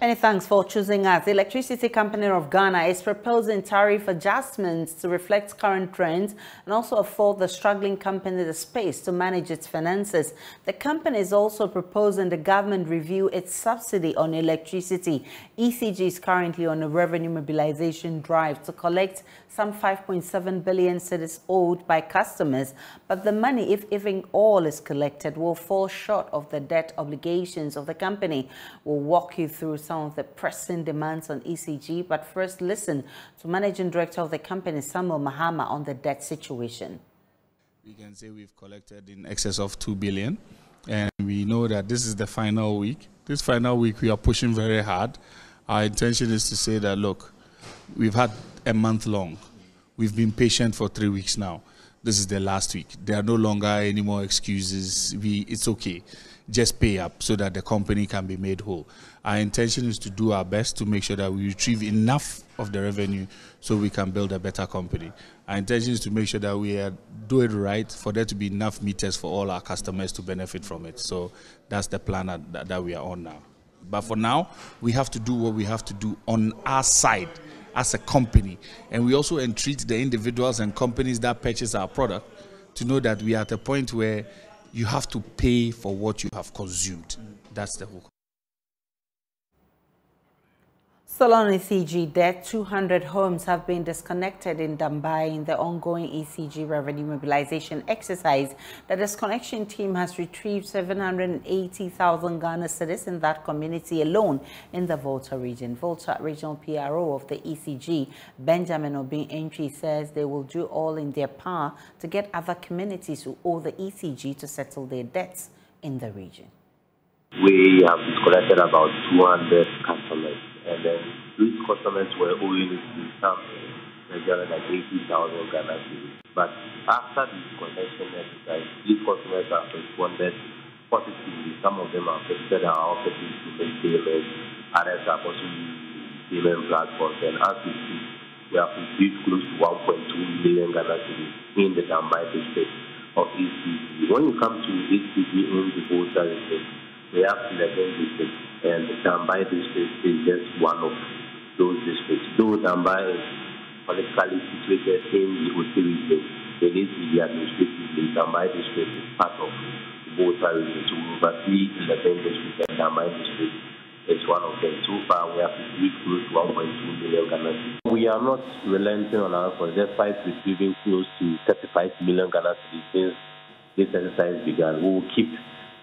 Many thanks for choosing us. The Electricity Company of Ghana is proposing tariff adjustments to reflect current trends and also afford the struggling company the space to manage its finances. The company is also proposing the government review its subsidy on electricity. ECG is currently on a revenue mobilization drive to collect some 5.7 billion cedis owed by customers, but the money, if even all is collected, will fall short of the debt obligations of the company. We'll walk you through some of the pressing demands on ECG, but first listen to Managing Director of the company, Samuel Mahama, on the debt situation. We can say we've collected in excess of 2 billion, and we know that this is the final week. This final week we are pushing very hard. Our intention is to say that, look, we've had a month long. We've been patient for 3 weeks now. This is the last week. There are no longer any more excuses. It's okay. Just pay up so that the company can be made whole. Our intention is to do our best to make sure that we retrieve enough of the revenue so we can build a better company. Our intention is to make sure that we do it right for there to be enough meters for all our customers to benefit from it. So that's the plan that we are on now. But for now, we have to do what we have to do on our side as a company. And we also entreat the individuals and companies that purchase our product to know that we are at a point where you have to pay for what you have consumed. That's the whole. Still on ECG debt, 200 homes have been disconnected in Dambai in the ongoing ECG revenue mobilization exercise. The disconnection team has retrieved 780,000 Ghana cedis in that community alone in the Volta region. Volta Regional PRO of the ECG, Benjamin Obin-Entry, says they will do all in their power to get other communities who owe the ECG to settle their debts in the region. We have disconnected about 200 customers, and then these customers were owing it to some like 80,000 Ghana cedis. But after the disconnection exercise, these customers have responded positively. Some of them have visited our offices to make payments, others are possibly payment platforms, and as we speak, we have received close to 1.2 million Ghana cedis in the Dambai district of ECG. When you come to ECG in the Volta district, we have 11 districts, and the Dambai district is just one of those districts. Though Dambai is politically situated in the Oti region, it is the administratively Dambai district is part of the Volta region. So we oversee 11 districts, and Dambai district is one of them. So far, we have received close to 1.2 million Ghana cedis. We are not relenting on our efforts, despite receiving close to 35 million Ghana cedis since this exercise began. We will keep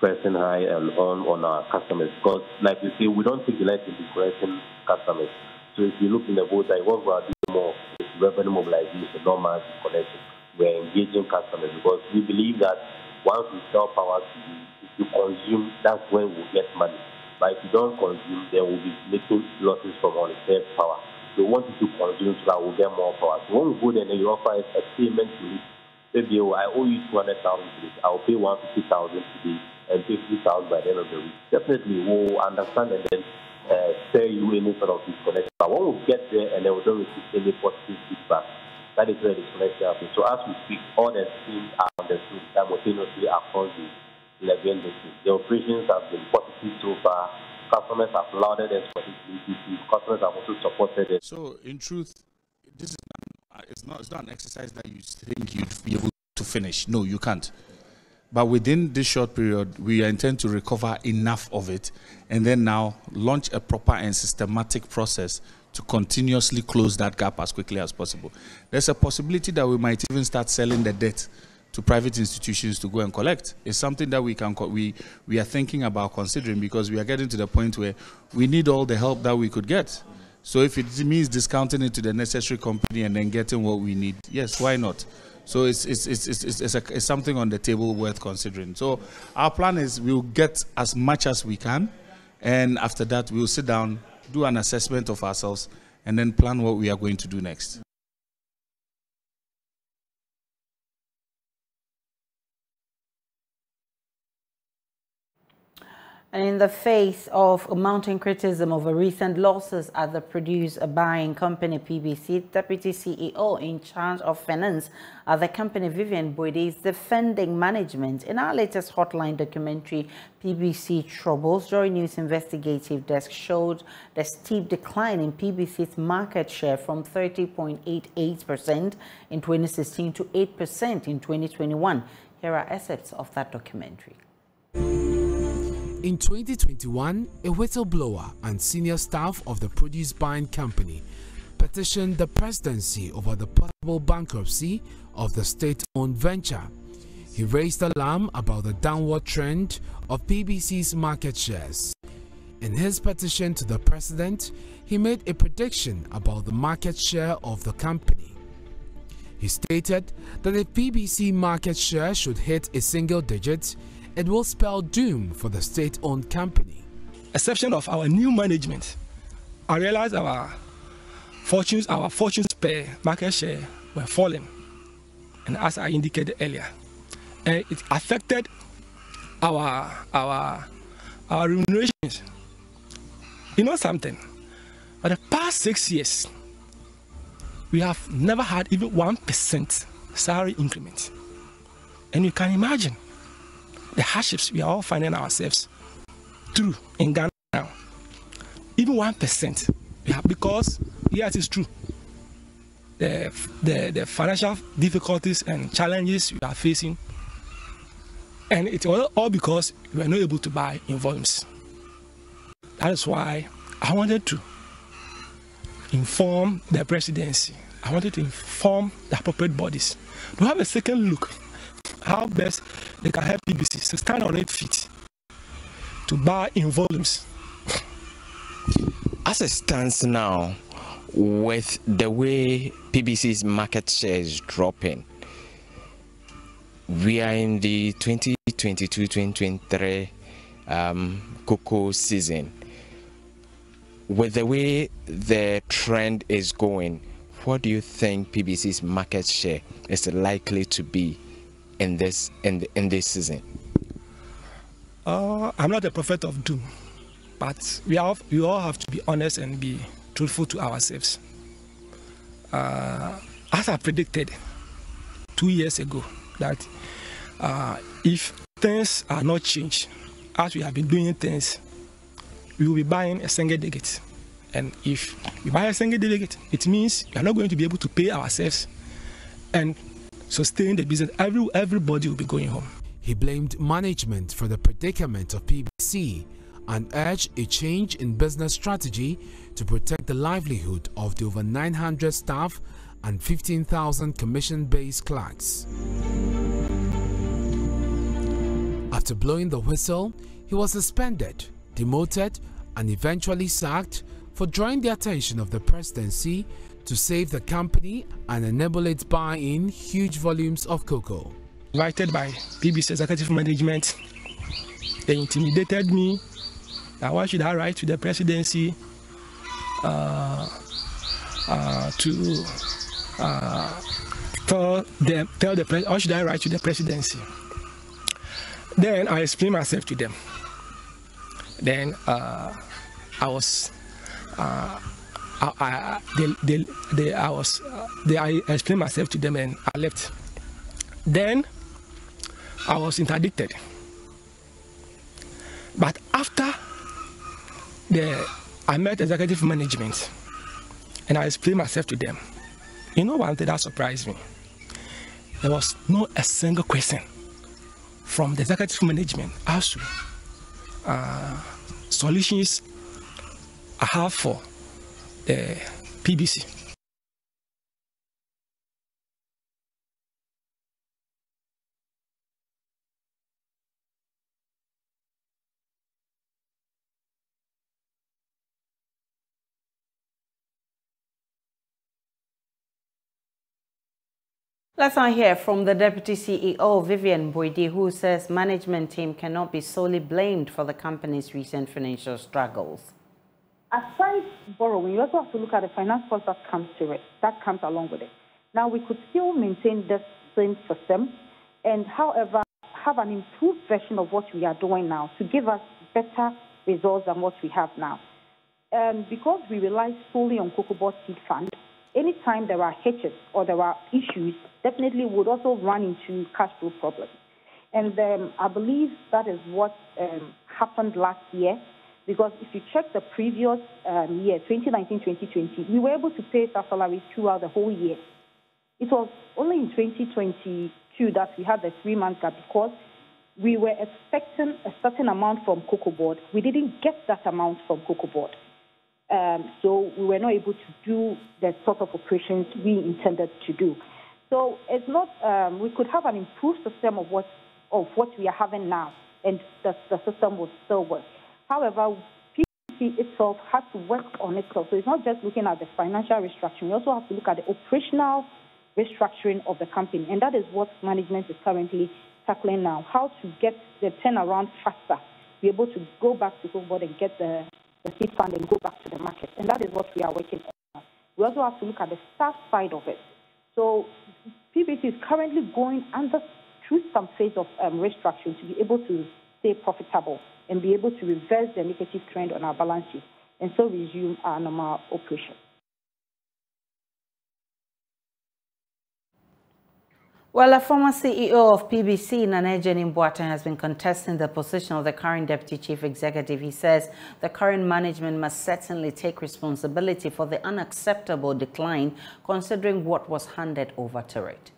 pressing high and on our customers, because like we say, we don't take delight in correcting customers. So if you look in the Volta, what we are doing more is revenue mobilization, not margin collection. We are engaging customers because we believe that once we sell power to you, if you consume, that's when we get money. But if you don't consume, then we'll be making losses from unreserved power. So we want you to consume so that we'll get more power. So when we go there and you offer us a payment to it, maybe I owe you 200,000 today, I'll pay 150,000 today and 50,000 by the end of the week. Definitely we'll understand and then tell you any sort of disconnection. But when we get there and then we don't receive any positive feedback, that is where the disconnection happens. So as we speak, all the teams are understood simultaneously across the 11 districts. The operations have been positive so far. Customers have lauded us for this initiative. Customers have also supported it. So in truth, this is it's not an exercise that you think you'd be able to finish. No, you can't. But within this short period, we intend to recover enough of it and then now launch a proper and systematic process to continuously close that gap as quickly as possible. There's a possibility that we might even start selling the debt to private institutions to go and collect. It's something that we are thinking about considering, because we are getting to the point where we need all the help that we could get. So if it means discounting it to the necessary company and then getting what we need, yes, why not? So it's something on the table worth considering. So our plan is we'll get as much as we can, and after that we'll sit down, do an assessment of ourselves, and then plan what we are going to do next. And in the face of mounting criticism over recent losses at the produce buying company PBC, Deputy CEO in charge of finance at the company, Vivian Boyde, is defending management. In our latest hotline documentary, PBC Troubles, Joy News investigative desk showed the steep decline in PBC's market share from 30.88% in 2016 to 8% in 2021. Here are excerpts of that documentary. In 2021, a whistleblower and senior staff of the produce buying company petitioned the presidency over the possible bankruptcy of the state-owned venture. He raised alarm about the downward trend of PBC's market shares. In his petition to the president, he made a prediction about the market share of the company. He stated that if PBC market share should hit a single digit, it will spell doom for the state-owned company. Exception of our new management, I realized our fortunes per market share were falling, and as I indicated earlier, and it affected our remunerations. You know something? For the past 6 years, we have never had even 1% salary increment, and you can imagine the hardships we are all finding ourselves through in Ghana now. Even 1%, because yes, it's true. The financial difficulties and challenges we are facing, and it's all because we are not able to buy in volumes. That is why I wanted to inform the presidency. I wanted to inform the appropriate bodies to have a second look how best they can help PBC to stand on 8 feet to buy in volumes. As it stands now, with the way PBC's market share is dropping, we are in the 2022-2023 cocoa season. With the way the trend is going, what do you think PBC's market share is likely to be in this season? I'm not a prophet of doom, but we all have to be honest and be truthful to ourselves. As I predicted 2 years ago, that if things are not changed, as we have been doing things, we will be buying a single digit. And if we buy a single digit, it means we are not going to be able to pay ourselves and sustain the business. Everybody will be going home. He blamed management for the predicament of PBC and urged a change in business strategy to protect the livelihood of the over 900 staff and 15,000 commission-based clerks. After blowing the whistle, he was suspended, demoted, and eventually sacked for drawing the attention of the presidency to save the company and enable it buy in huge volumes of cocoa. Invited by PBC executive management, they intimidated me. Now, why should I write to the presidency to tell the president? Or should I write to the presidency? Then I explained myself to them. Then I explained myself to them and I left. Then I was interdicted. But after I met executive management and I explained myself to them, you know one thing that surprised me? There was not a single question from the executive management as to solutions I have for the PBC. Let's now hear from the Deputy CEO, Vivian Boyde, who says management team cannot be solely blamed for the company's recent financial struggles. Aside borrowing, you also have to look at the finance cost that comes along with it. Now, we could still maintain this same system and, however, have an improved version of what we are doing now to give us better results than what we have now. Because we rely solely on Cocoa Board Seed Fund, anytime there are hitches or there are issues, definitely would also run into cash flow problems. And I believe that is what happened last year, because if you check the previous year, 2019-2020, we were able to pay our salaries throughout the whole year. It was only in 2022 that we had the 3-month gap because we were expecting a certain amount from Cocoa Board. We didn't get that amount from Cocoa Board. So we were not able to do the sort of operations we intended to do. So it's not, we could have an improved system of what we are having now, and the system would still work. However, PBC itself has to work on itself. So it's not just looking at the financial restructuring. We also have to look at the operational restructuring of the company. And that is what management is currently tackling now, how to get the turnaround faster, be able to go back to Cocoa Board and get the seed fund and go back to the market. And that is what we are working on. We also have to look at the staff side of it. So PBC is currently going through some phase of restructuring to be able to stay profitable and be able to reverse the negative trend on our balance sheet and so resume our normal operation. Well, a former CEO of PBC, Nanejeni Mboateng, has been contesting the position of the current Deputy Chief Executive. He says the current management must certainly take responsibility for the unacceptable decline, considering what was handed over to it.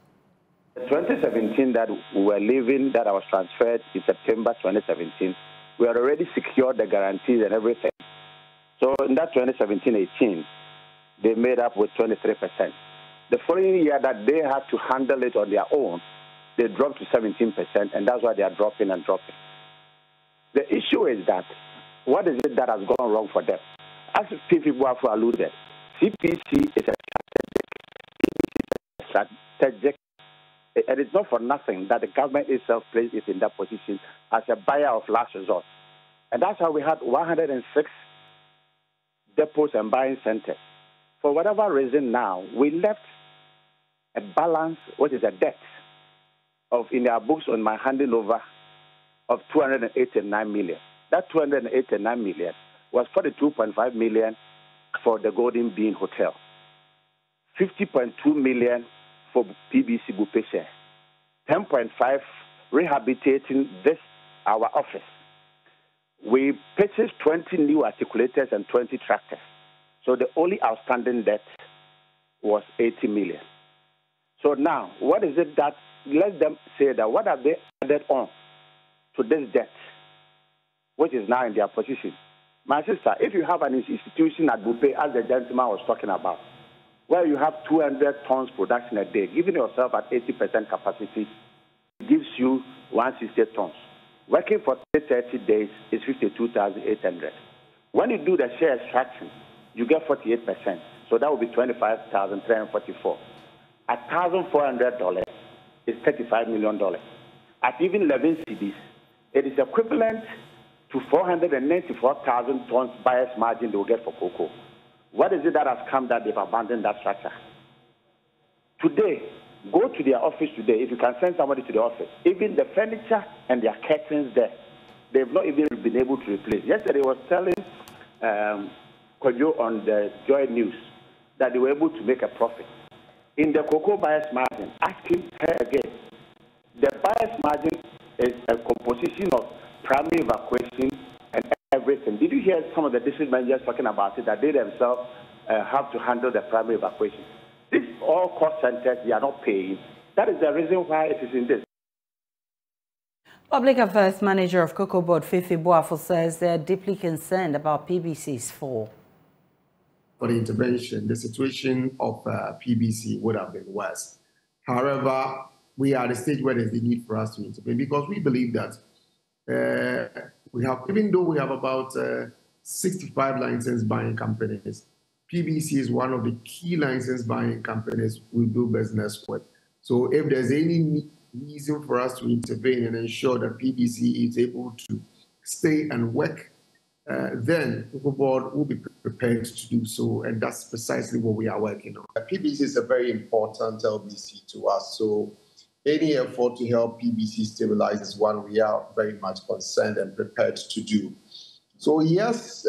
2017 that we were leaving, that I was transferred in September 2017, we had already secured the guarantees and everything. So in that 2017-18, they made up with 23%. The following year that they had to handle it on their own, they dropped to 17%, and that's why they are dropping and dropping. The issue is that, what is it that has gone wrong for them? As people have alluded, CPC is a strategic, and it's not for nothing that the government itself placed it in that position as a buyer of last resort. And that's how we had 106 depots and buying centers. For whatever reason now, we left a balance, what is a debt, of in our books on my handing over of 289 million. That 289 million was 42.5 million for the Golden Bean Hotel, 50.2 million for PBC Bupe share, 10.5 rehabilitating this, our office. We purchased 20 new articulators and 20 tractors. So the only outstanding debt was 80 million. So now, what is it that, let them say that, what have they added on to this debt, which is now in their position? My sister, if you have an institution at Bupe, as the gentleman was talking about, where you have 200 tons production a day, giving yourself at 80% capacity, gives you 160 tons. Working for 30 days is 52,800. When you do the share extraction, you get 48%. So that would be 25,344. At $1,400 is $35 million. At even 11 cedis, it is equivalent to 494,000 tons buyer's margin they will get for cocoa. What is it that has come that they've abandoned that structure? Today, go to their office today. If you can send somebody to the office, even the furniture and their curtains there, they've not even been able to replace. Yesterday, I was telling Kojo on the Joy News that they were able to make a profit. In the cocoa buyer's margin, asking her again, the buyer's margin is a composition of primary evacuation and everything. Did you hear some of the district managers talking about it, that they themselves have to handle the primary evacuation? This all cost centers, they are not paying. That is the reason why it is in this. Public Affairs Manager of Cocoa Board, Fifi Boafo, says they are deeply concerned about PBC's fall. For the intervention, the situation of PBC would have been worse. However, we are at a stage where there's the need for us to intervene, because we believe that we have, even though we have about 65 license buying companies, PBC is one of the key license buying companies we do business with. So if there's any reason for us to intervene and ensure that PBC is able to stay and work, then Cocoa Board will be prepared to do so, and that's precisely what we are working on. PBC is a very important LBC to us, so any effort to help PBC stabilize is one we are very much concerned and prepared to do. So yes,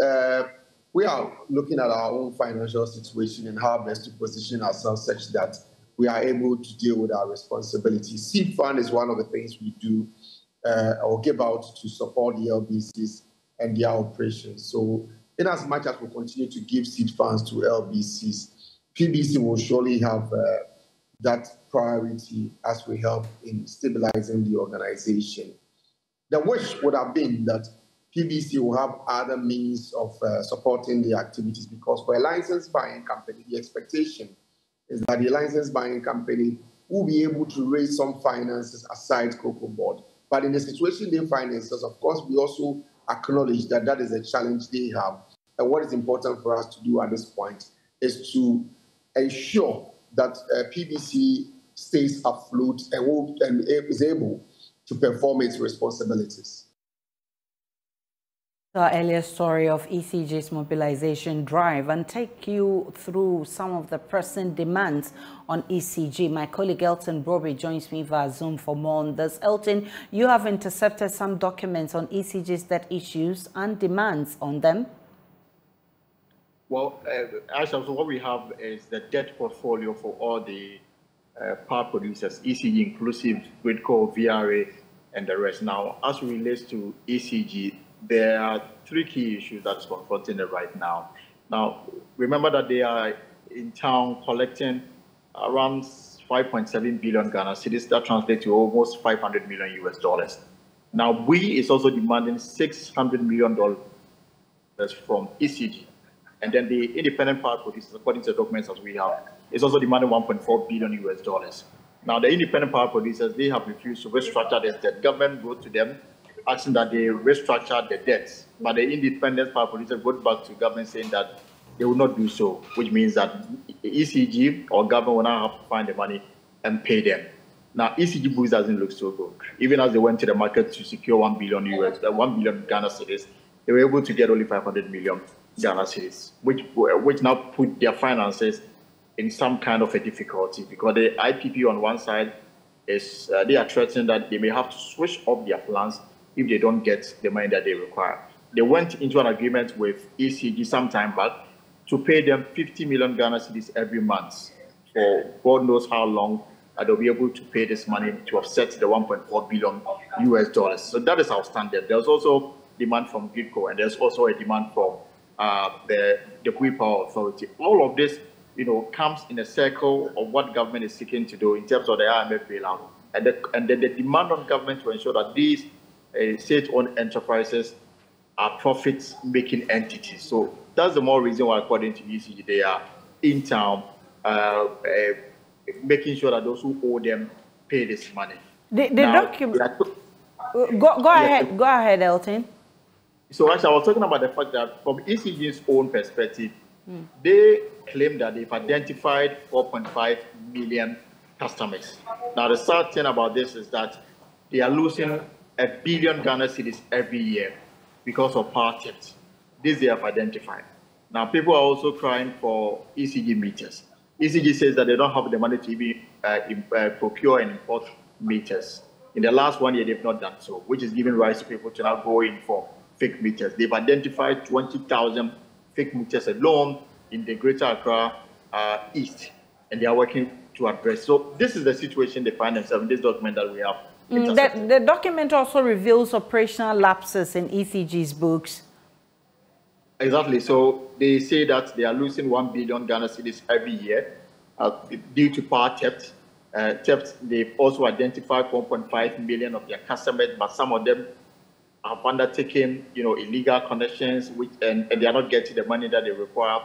we are looking at our own financial situation and how best to position ourselves such that we are able to deal with our responsibilities. Seed fund is one of the things we do or give out to support the LBCs and their operations. So in as much as we continue to give seed funds to LBCs, PBC will surely have that priority as we help in stabilizing the organization. The wish would have been that PBC will have other means of supporting the activities, because for a license buying company, the expectation is that the license buying company will be able to raise some finances aside Cocoa Board. But in the situation they find themselves, of course, we also acknowledge that that is a challenge they have. And what is important for us to do at this point is to ensure that PBC stays afloat and is able to perform its responsibilities. The earlier story of ECG's mobilization drive and take you through some of the pressing demands on ECG. My colleague Elton Broby joins me via Zoom for more on this. Elton, you have intercepted some documents on ECG's debt issues and demands on them. Well, Aisha, so what we have is the debt portfolio for all the power producers, ECG inclusive, Gridco, VRA, and the rest. Now, as it relates to ECG, there are three key issues that's confronting it right now. Now, remember that they are in town collecting around 5.7 billion Ghana cedis. That translates to almost 500 million US dollars. Now, we is also demanding $600 million from ECG. And then the independent power producers, according to the documents that we have, is also demanding 1.4 billion US dollars. Now, the independent power producers, they have refused to restructure this debt. Government wrote to them asking that they restructure the debts, but the independent power producers wrote back to government saying that they will not do so, which means that ECG or government will now have to find the money and pay them. Now, ECG books doesn't look so good. Even as they went to the market to secure 1 billion Ghana cedis, they were able to get only 500 million Ghana cedis, which now put their finances in some kind of a difficulty, because the IPP on one side is they are threatening that they may have to switch off their plans if they don't get the money that they require. They went into an agreement with ECG some time back to pay them 50 million Ghana cedis every month for God knows how long. They'll be able to pay this money to offset the 1.4 billion US dollars. So that is our standard. There's also demand from Gridco, and there's also a demand from the Kui Power Authority. All of this, comes in a circle of what government is seeking to do in terms of the IMF bailout, and the demand on government to ensure that these state-owned enterprises are profit-making entities. So that's the more reason why, according to ECG, they are in town making sure that those who owe them pay this money. The document. Go ahead, Elton. So actually, I was talking about the fact that from ECG's own perspective, they claim that they've identified 4.5 million customers. Now, the sad thing about this is that they are losing 1 billion Ghana cedis every year because of power theft. This they have identified. Now, people are also crying for ECG meters. ECG says that they don't have the money to even procure and import meters. In the last 1 year, they've not done so, which is giving rise to people to now go in for fake meters. They've identified 20,000 fake meters alone in the Greater Accra East, and they are working to address. So this is the situation they find themselves in this document that we have. The document also reveals operational lapses in ECG's books. Exactly. So they say that they are losing 1 billion Ghana cedis every year due to power theft. They've also identified 1.5 million of their customers, but some of them have undertaken, illegal connections, and they are not getting the money that they require.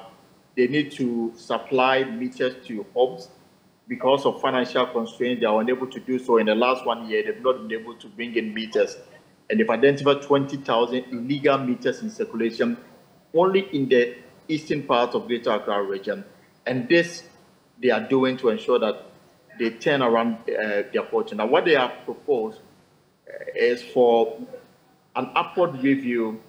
They need to supply meters to homes. Because of financial constraints, they are unable to do so. In the last 1 year, they've not been able to bring in meters. And they've identified 20,000 illegal meters in circulation only in the eastern part of Greater Accra region. And this they are doing to ensure that they turn around their fortune. Now, what they have proposed is for an upward review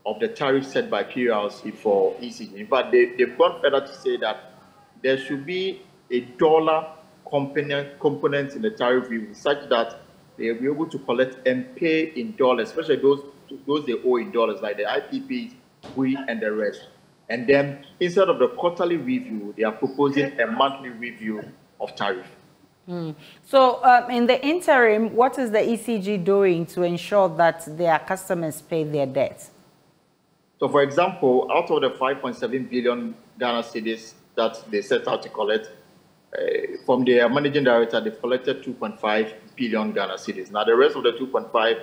of the tariff set by PRC for ECG. In fact, they've gone further to say that there should be a dollar component in the tariff review, such that they'll be able to collect and pay in dollars, especially those they owe in dollars, like the IPPs, we, and the rest. And then instead of the quarterly review, they are proposing a monthly review of tariff. So in the interim, what is the ECG doing to ensure that their customers pay their debts? So, for example, out of the 5.7 billion Ghana cedis that they set out to collect, from their managing director, they've collected 2.5 billion Ghana cedis. Now, the rest of the 2.5,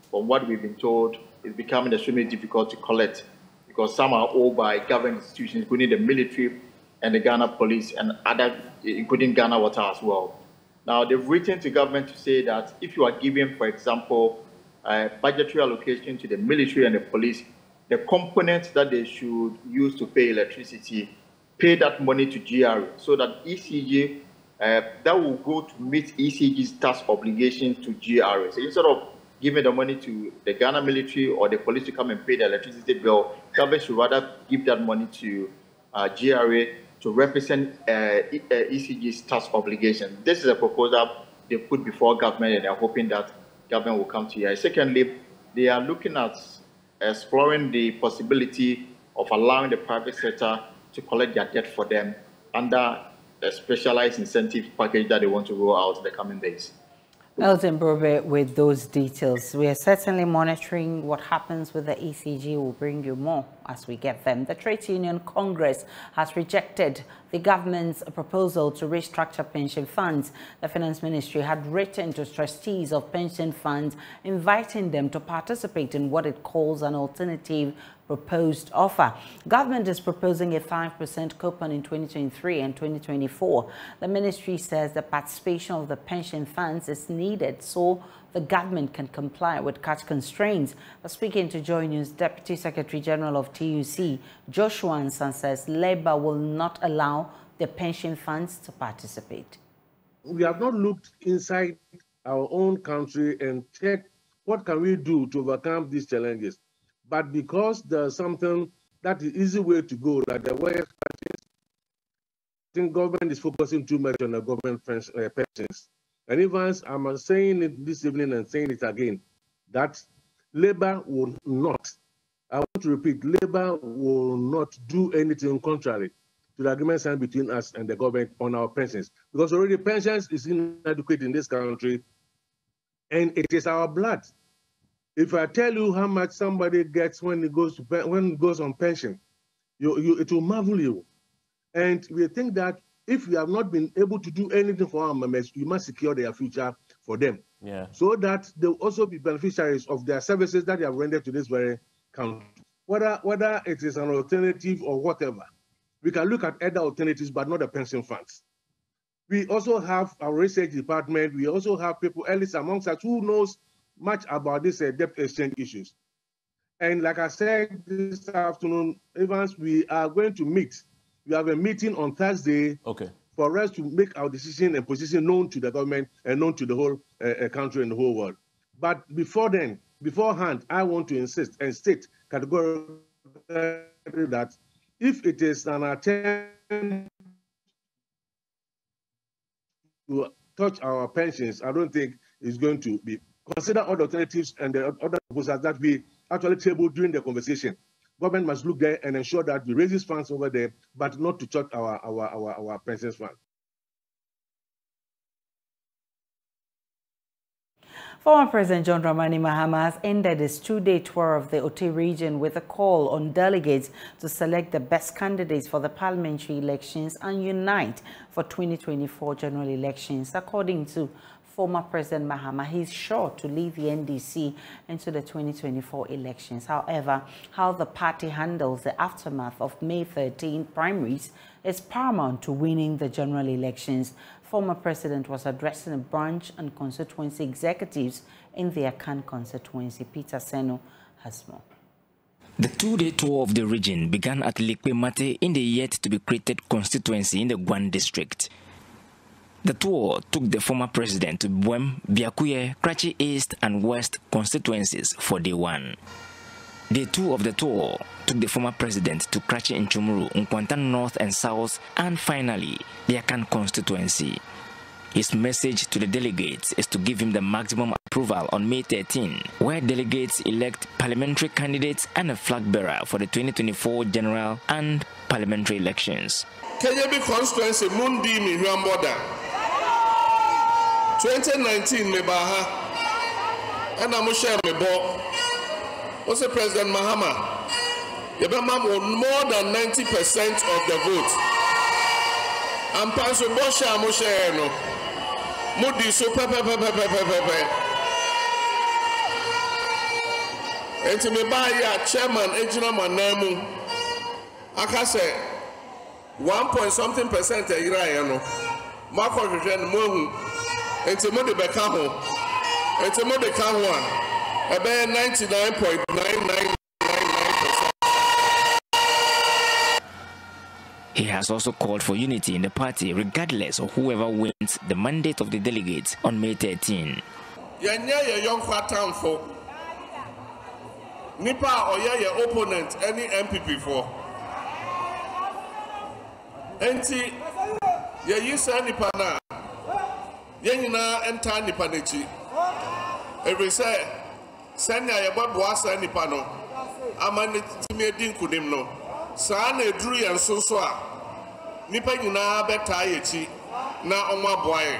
from what we've been told, is becoming extremely difficult to collect because some are owed by government institutions, including the military and the Ghana police and other, including Ghana Water as well. Now, they've written to government to say that if you are giving, for example, budgetary allocation to the military and the police, the components that they should use to pay electricity, pay that money to GRA so that ECG, that will go to meet ECG's tax obligations to GRA. So instead of giving the money to the Ghana military or the police to come and pay the electricity bill, government should rather give that money to GRA to represent ECG's tax obligation. This is a proposal they put before government, and they're hoping that government will come to here. Secondly, they are looking at exploring the possibility of allowing the private sector to collect their debt for them under a specialized incentive package that they want to roll out in the coming days. Elton Brobe with those details. We are certainly monitoring what happens with the ECG. We'll bring you more as we get them. The Trade Union Congress has rejected the government's proposal to restructure pension funds. The Finance Ministry had written to trustees of pension funds inviting them to participate in what it calls an alternative proposed offer. Government is proposing a 5% coupon in 2023 and 2024. The ministry says the participation of the pension funds is needed so the government can comply with cash constraints. But speaking to Joy News, Deputy Secretary General of TUC, Joshua Ansan, says Labour will not allow the pension funds to participate. We have not looked inside our own country and checked what can we do to overcome these challenges. But because there's something that is easy way to go, that the way I think government is focusing too much on the government pensions. And even I'm saying it this evening and saying it again, that Labour will not, I want to repeat, Labour will not do anything contrary to the agreement signed between us and the government on our pensions. Because already pensions is inadequate in this country, and it is our blood. If I tell you how much somebody gets when it goes on pension, it will marvel you. And we think that if we have not been able to do anything for our members, we must secure their future for them. Yeah. So that they will also be beneficiaries of their services that they have rendered to this very country. Whether it is an alternative or whatever, we can look at other alternatives, but not the pension funds. We also have our research department. We also have people, at least amongst us, who knows much about this debt exchange issues. And like I said this afternoon, Evans, we are going to meet. We have a meeting on Thursday for us to make our decision and position known to the government and known to the whole country and the whole world. But beforehand, I want to insist and state categorically that if it is an attempt to touch our pensions, I don't think it's going to be. Consider other alternatives and the other proposals that we actually tabled during the conversation. Government must look there and ensure that we raise these funds over there, but not to touch our pensions fund. Former President John Dramani Mahama has ended his two-day tour of the Ote region with a call on delegates to select the best candidates for the parliamentary elections and unite for 2024 general elections. According to former President Mahama, he's sure to lead the NDC into the 2024 elections. However, how the party handles the aftermath of May 13 primaries is paramount to winning the general elections. Former President was addressing branch and constituency executives in the Akan constituency. Peter Seno has more. The two-day tour of the region began at Lekpe Mate in the yet-to-be-created constituency in the Gwan district. The tour took the former president to Buem, Biakuye, Krachi East and West constituencies for day one. Day two of the tour took the former president to Krachi Nchumuru, Nkwantan North and South, and finally, the Akan constituency. His message to the delegates is to give him the maximum approval on May 13, where delegates elect parliamentary candidates and a flag bearer for the 2024 general and parliamentary elections. Kenyabi constituency Mundi mi Huamboda 2019 me baha and I'm share me bo. Also President Mahama, Yabama won more than 90% of the vote. And Panso Bosha Moshe no Mudi so pepe. And to me by ya chairman Ejina Manemu Akase 1.something% a year no Marco Rejen Mohu and to Modi Bekaho and to Modi Kahuan about 99.9999%. He has also called for unity in the party regardless of whoever wins the mandate of the delegates on May 13. Yanya young town for Nipa or your opponent any MPP for. Enti ye yisa nipa na yenina enta nipa nechi. Every say senya ye bobo asa nipa no amane timi edi nkunim no. Sa na eduru yan so a nipa nyina beta yechi na onwa boy.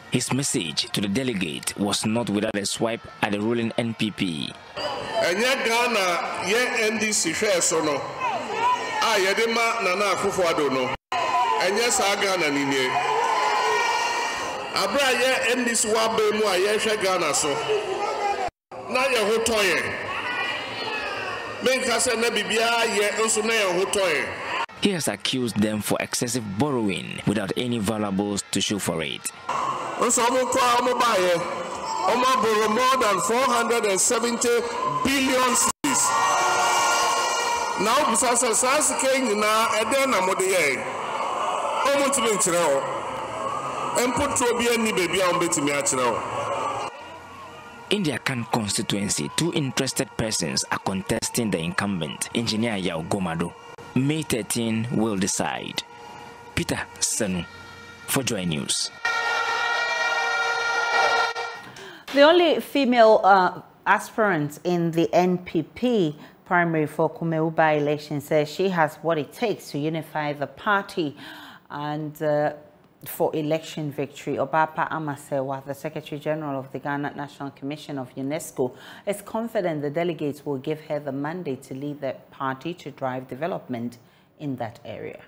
His message to the delegate was not without a swipe at the ruling NPP. Enya Ghana ye NDC hwe so no a ye de ma Nana Akufo-Addo no enya sa Ghana ni nie abra ye NDC wa ba mu a ye hwe Ghana so na ye hotoye. He has accused them for excessive borrowing without any valuables to show for it. Borrow more than 470 billion cedis. Now, besides in the Akan constituency, two interested persons are contesting the incumbent, Engineer Yao Gomado. May 13 will decide. Peter Sanu for Joy News. The only female aspirant in the NPP primary for Kumeu by-election says she has what it takes to unify the party and for election victory. Obapa Amasewa, the Secretary General of the Ghana National Commission of UNESCO, is confident the delegates will give her the mandate to lead the party to drive development in that area.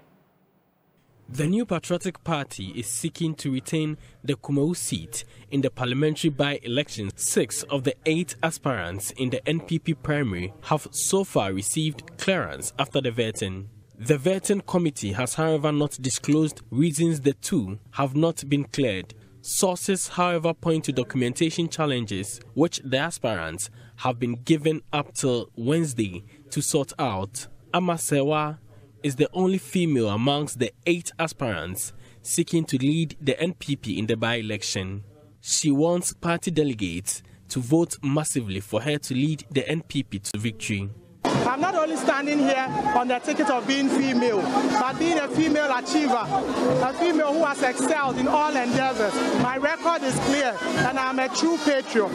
The New Patriotic Party is seeking to retain the Kumeu seat in the parliamentary by-election. 6 of the 8 aspirants in the NPP primary have so far received clearance after the vetting. The vetting committee has, however, not disclosed reasons the 2 have not been cleared. Sources, however, point to documentation challenges which the aspirants have been given up till Wednesday to sort out. Amasewa is the only female amongst the 8 aspirants seeking to lead the NPP in the by-election. She wants party delegates to vote massively for her to lead the NPP to victory. I'm not only standing here on the ticket of being female, but being a female achiever, a female who has excelled in all endeavors. My record is clear, and I'm a true patriot.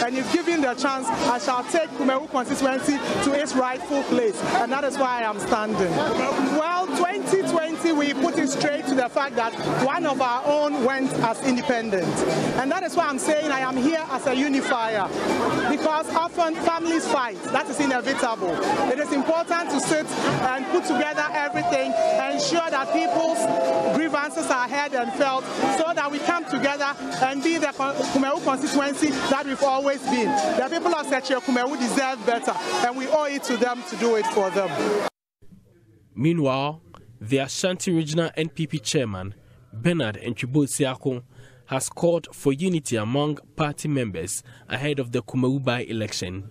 And if given the chance, I shall take Kumeu constituency to its rightful place, and that is why I am standing. Well, 2020, we put it straight to the fact that one of our own went as independent. And that is why I'm saying I am here as a unifier, because often families fight. That is inevitable. It is important to sit and put together everything, ensure that people's grievances are heard and felt, so that we come together and be the Kumeu constituency that we've always been. The people of Sechia Kumeu deserve better, and we owe it to them to do it for them. Meanwhile, the Ashanti Regional NPP chairman, Bernard Nchibo-Siako, has called for unity among party members ahead of the Kumeu by-election.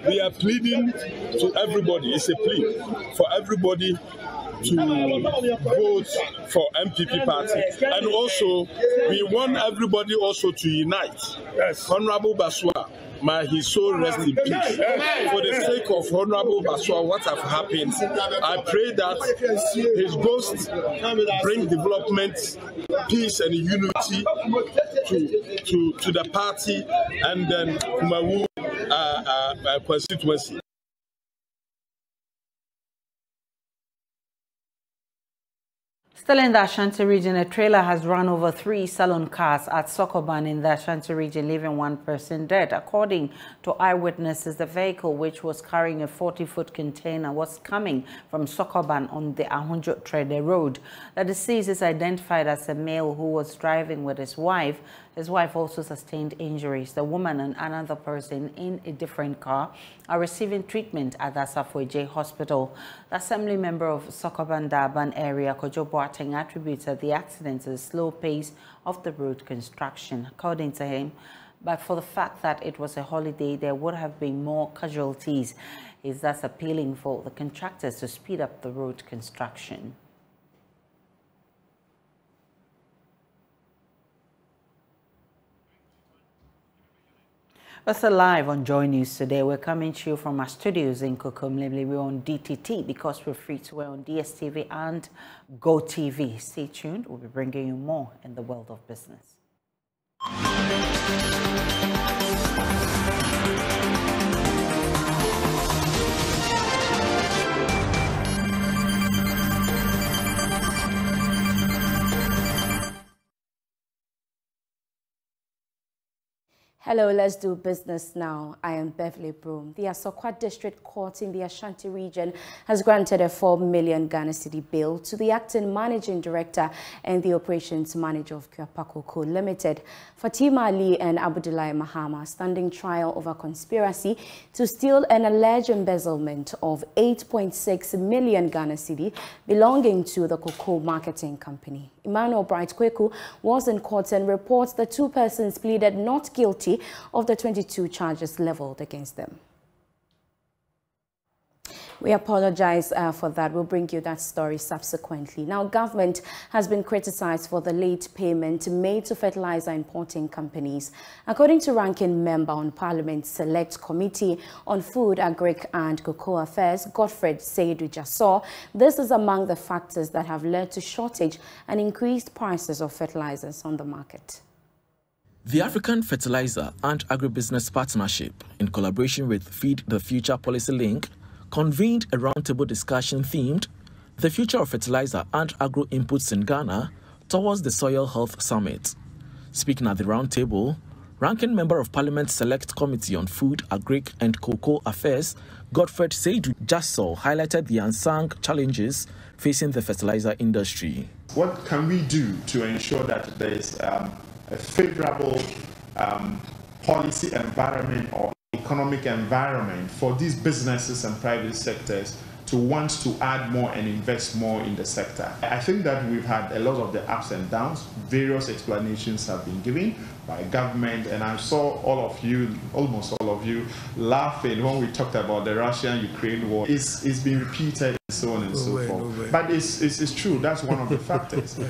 We are pleading to everybody, it's a plea for everybody to vote for MPP party. And also, we want everybody also to unite. Yes. Honorable Baswa, may his soul rest in peace. For the sake of Honorable Baswa, what have happened, I pray that his ghost bring development, peace and unity to the party and then Kumawu constituency. Still in the Ashanti region, a trailer has run over 3 salon cars at Sokoban in the Ashanti region, leaving 1 person dead. According to eyewitnesses, the vehicle, which was carrying a 40-foot container, was coming from Sokoban on the Ahunjo Trede Road. The deceased is identified as a male who was driving with his wife. His wife also sustained injuries. The woman and another person in a different car are receiving treatment at the Asafo Hospital. The assembly member of Sokoban Daban area, Kojo Boateng, attributed the accident to the slow pace of the road construction. According to him, but for the fact that it was a holiday, there would have been more casualties. He's thus appealing for the contractors to speed up the road construction. We're still live on Joy News today. We're coming to you from our studios in Kokomlemle. We're on DTT because we're free to air on DSTV and GoTV. Stay tuned. We'll be bringing you more in the world of business. Hello, let's do business now. I am Beverly Broom. The Asokwa District Court in the Ashanti region has granted a 4 million Ghana cedi bail to the acting managing director and the operations manager of Kuapako Co. Limited, Fatima Ali and Abdullahi Mahama, standing trial over conspiracy to steal an alleged embezzlement of 8.6 million Ghana cedi belonging to the cocoa marketing company. Emmanuel Bright Kweku was in court and reports the 2 persons pleaded not guilty of the 22 charges leveled against them. We apologize for that. We'll bring you that story subsequently. Now, government has been criticized for the late payment made to fertilizer importing companies. According to ranking member on Parliament's Select Committee on Food, Agric and Cocoa Affairs, Godfred Seidu Jasso, this is among the factors that have led to shortage and increased prices of fertilizers on the market. The African Fertilizer and Agribusiness Partnership, in collaboration with Feed the Future Policy Link, convened a roundtable discussion themed The Future of Fertilizer and Agro Inputs in Ghana towards the Soil Health Summit. Speaking at the roundtable, Ranking Member of Parliament's Select Committee on Food, Agric and Cocoa Affairs, Godfred Seidu Jasso, highlighted the unsung challenges facing the fertilizer industry. What can we do to ensure that there is a favorable policy environment or economic environment for these businesses and private sectors to want to add more and invest more in the sector? I think that we've had a lot of the ups and downs. Various explanations have been given by government, and I saw all of you, almost all of you, laughing when we talked about the Russian-Ukraine war. It's been repeated and so on and so forth. But it's true, that's one of the factors.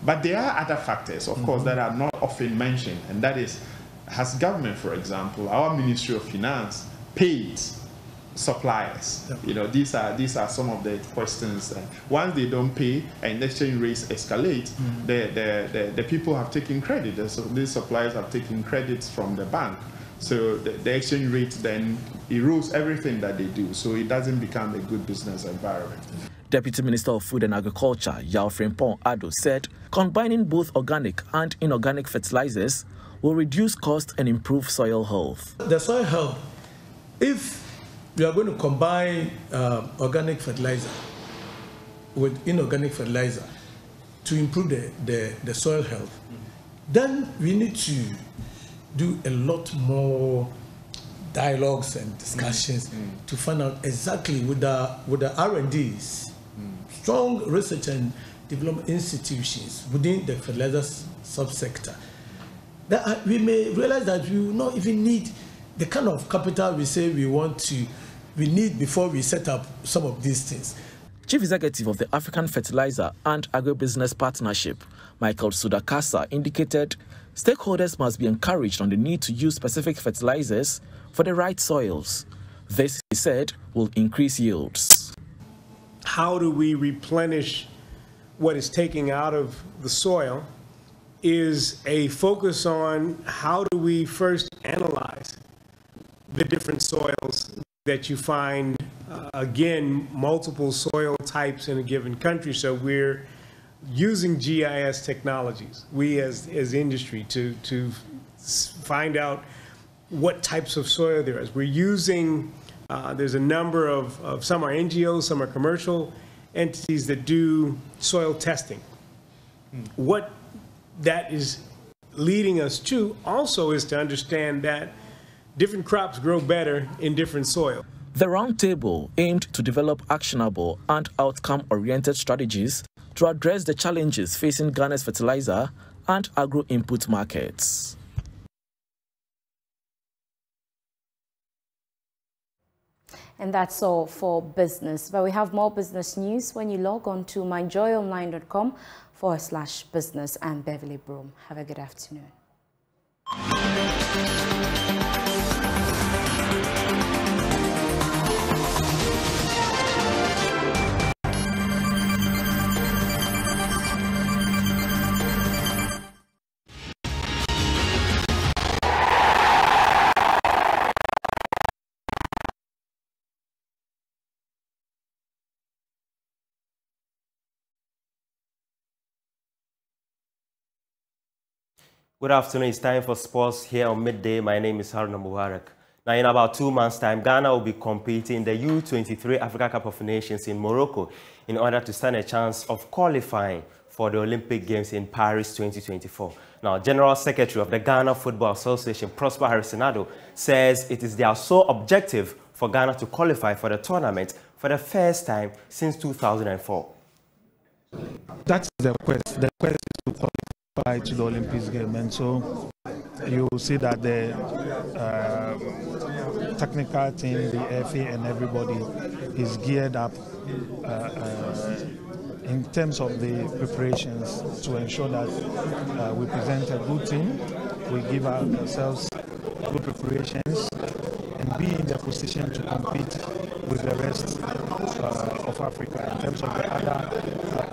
But there are other factors, of course, that are not often mentioned, and that is, has government, for example, our Ministry of Finance paid suppliers? You know, these are some of the questions. Once they don't pay and the exchange rates escalate, the people have taken credit. These suppliers have taken credits from the bank. So the exchange rate then erodes everything that they do. So it doesn't become a good business environment. Deputy Minister of Food and Agriculture, Yao Frimpong Ado, said combining both organic and inorganic fertilizers will reduce cost and improve soil health. The soil health, if we are going to combine organic fertilizer with inorganic fertilizer to improve the soil health, then we need to do a lot more dialogues and discussions to find out exactly with the R&Ds, strong research and development institutions within the fertilizer subsector, that we may realize that we will not even need the kind of capital we say we need before we set up some of these things. Chief Executive of the African Fertilizer and Agribusiness Partnership, Michael Sudakasa, indicated stakeholders must be encouraged on the need to use specific fertilizers for the right soils. This, he said, will increase yields. How do we replenish what is taken out of the soil is a focus on how do we first analyze the different soils that you find, again, multiple soil types in a given country. So we're using GIS technologies, we as industry, to find out what types of soil there is. We're using, there's a number of some are NGOs, some are commercial entities that do soil testing. What that is leading us to also is to understand that different crops grow better in different soil. The roundtable aimed to develop actionable and outcome-oriented strategies to address the challenges facing Ghana's fertilizer and agro-input markets. And that's all for business. But we have more business news when you log on to myjoyonline.com/business. I'm Beverly Broom. Have a good afternoon. Good afternoon. It's time for sports here on Midday. My name is Haruna Mubarak. Now, in about 2 months' time, Ghana will be competing in the U23 Africa Cup of Nations in Morocco in order to stand a chance of qualifying for the Olympic Games in Paris 2024. Now, General Secretary of the Ghana Football Association, Prosper Harrisonado, says it is their sole objective for Ghana to qualify for the tournament for the first time since 2004. That's the quest. The quest is to qualify to the Olympics game, and so you will see that the technical team, the FA and everybody is geared up in terms of the preparations to ensure that we present a good team, we give ourselves good preparations and be in the position to compete with the rest of Africa in terms of the other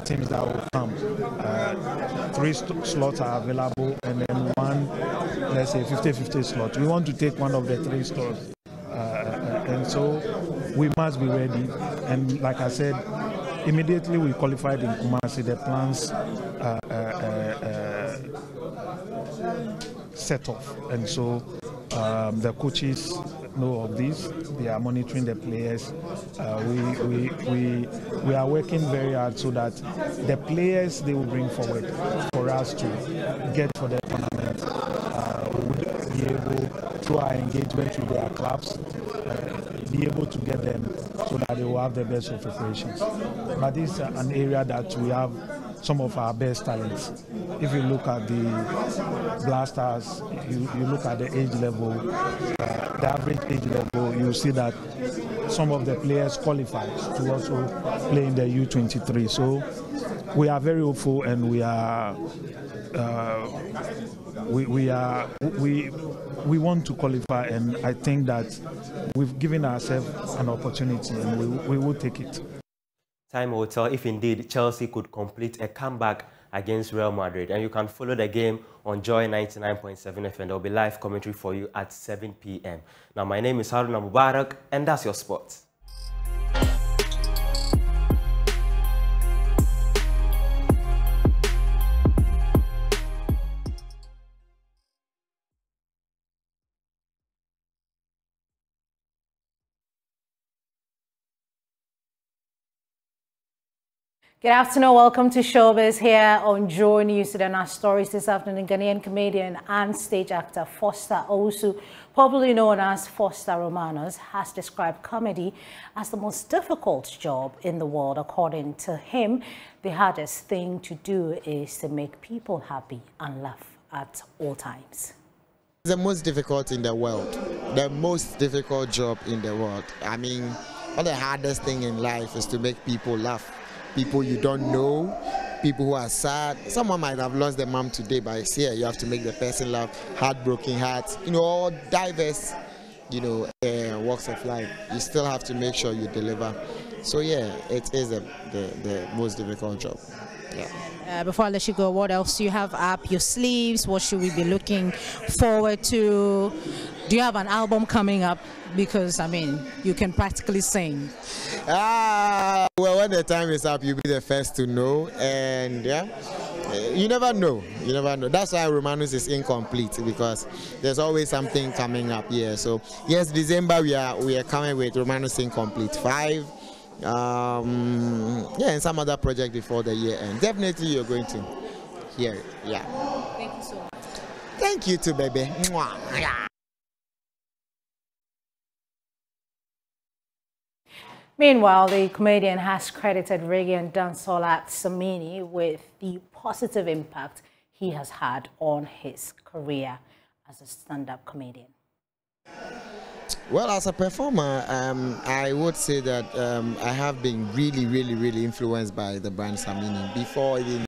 teams that will come. 3 slots are available and then one, let's say 50-50 slot. We want to take one of the 3 slots, and so we must be ready. And like I said, immediately we qualified in Kumasi, the plans set off, and so the coaches know of this. They are monitoring the players. We are working very hard so that the players they will bring forward for us to get for the tournament, we would be able, through our engagement with their clubs, be able to get them so that they will have the best of preparations. But this is an area that we have some of our best talents. If you look at the Blasters, you look at the age level, the average age level, you see that some of the players qualify to also play in the U23. So we are very hopeful, and we want to qualify, and I think that we've given ourselves an opportunity, and we will take it. Time will tell if indeed Chelsea could complete a comeback against Real Madrid. And you can follow the game on Joy 99.7 FM. There will be live commentary for you at 7 p.m. Now, my name is Haruna Mubarak, and that's your sports. Good afternoon, welcome to Showbiz here on Joy News. Today, our stories this afternoon, Ghanaian comedian and stage actor Foster Owusu, popularly known as Foster Romanos, has described comedy as the most difficult job in the world. According to him, the hardest thing to do is to make people happy and laugh at all times. The most difficult in the world, the most difficult job in the world. I mean, the hardest thing in life is to make people laugh. People you don't know, people who are sad. Someone might have lost their mom today, but it's here. You have to make the person laugh, heartbroken hearts, all diverse, walks of life. You still have to make sure you deliver. So yeah, it is the most difficult job. Yeah. Before I let you go, what else do you have up your sleeves? What should we be looking forward to? Do you have an album coming up? Because, I mean, you can practically sing. Well, when the time is up, you'll be the first to know. And, yeah, you never know. You never know. That's why Romanus is incomplete, because there's always something coming up here. So, yes, December, we are coming with Romanus Incomplete 5. And some other project before the year ends. Definitely you're going to hear it. Yeah. Thank you so much. Thank you too, baby. Mwah. Yeah. Meanwhile, the comedian has credited reggae and dancehall act Samini with the positive impact he has had on his career as a stand-up comedian. Well, as a performer, I would say that I have been really influenced by the brand Samini. Before even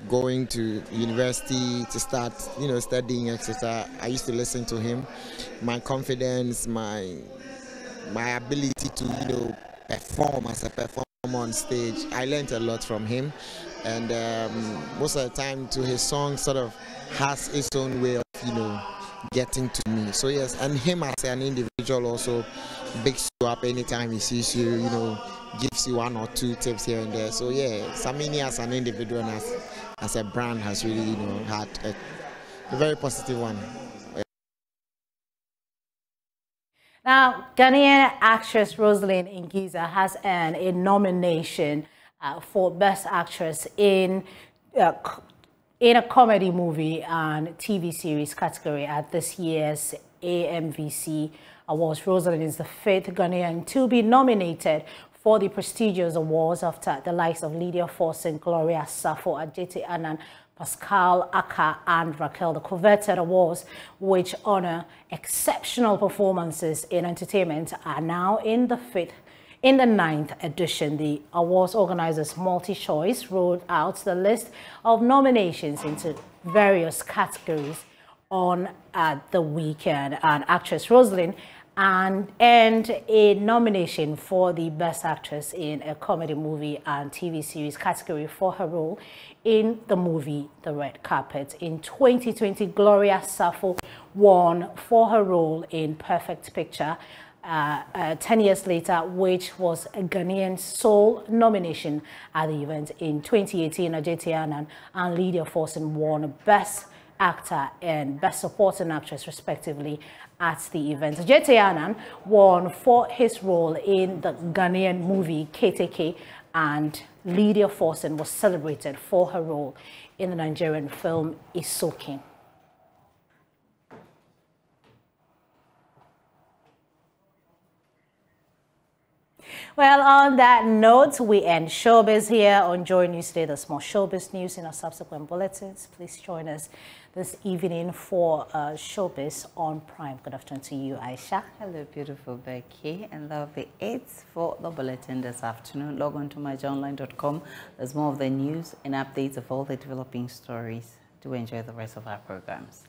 going to university to start, studying, etc., I used to listen to him. My confidence, my ability to perform as a performer on stage, I learned a lot from him. And most of the time, to his song sort of has its own way of, getting to me. So yes, and him as an individual also bigs you up anytime he sees you, gives you 1 or 2 tips here and there. So yeah, Samini as an individual and as a brand has really, had a very positive one. Now, Ghanaian actress Rosalind Ngiza has earned a nomination for Best Actress in a comedy movie and TV series category at this year's AMVC Awards. Rosalind is the 5th Ghanaian to be nominated for the prestigious awards after the likes of Lydia Forson, Gloria Safo, Ajete Annan, Pascal Aka and Raquel. The coveted awards, which honor exceptional performances in entertainment, are now in the 9th edition. The awards organizers MultiChoice rolled out the list of nominations into various categories on the weekend, and actress Rosalind earned a nomination for the Best Actress in a Comedy, Movie and TV Series category for her role in the movie The Red Carpet. In 2020, Gloria Safo won for her role in Perfect Picture 10 years later, which was a Ghanaian sole nomination at the event. In 2018, Ajete Annan and Lydia Forson won Best Actor and Best Supporting Actress, respectively, at the event. Ajete Annan won for his role in the Ghanaian movie KTK, and Lydia Forson was celebrated for her role in the Nigerian film Isokin. Well, on that note, we end Showbiz here on Joy News Today. There's more Showbiz news in our subsequent bulletins. Please join us this evening for Showbiz on Prime. Good afternoon to you, Aisha. Hello, beautiful Becky, and that'll be it for the bulletin this afternoon. Log on to myjoyonline.com. There's more of the news and updates of all the developing stories. Do enjoy the rest of our programs.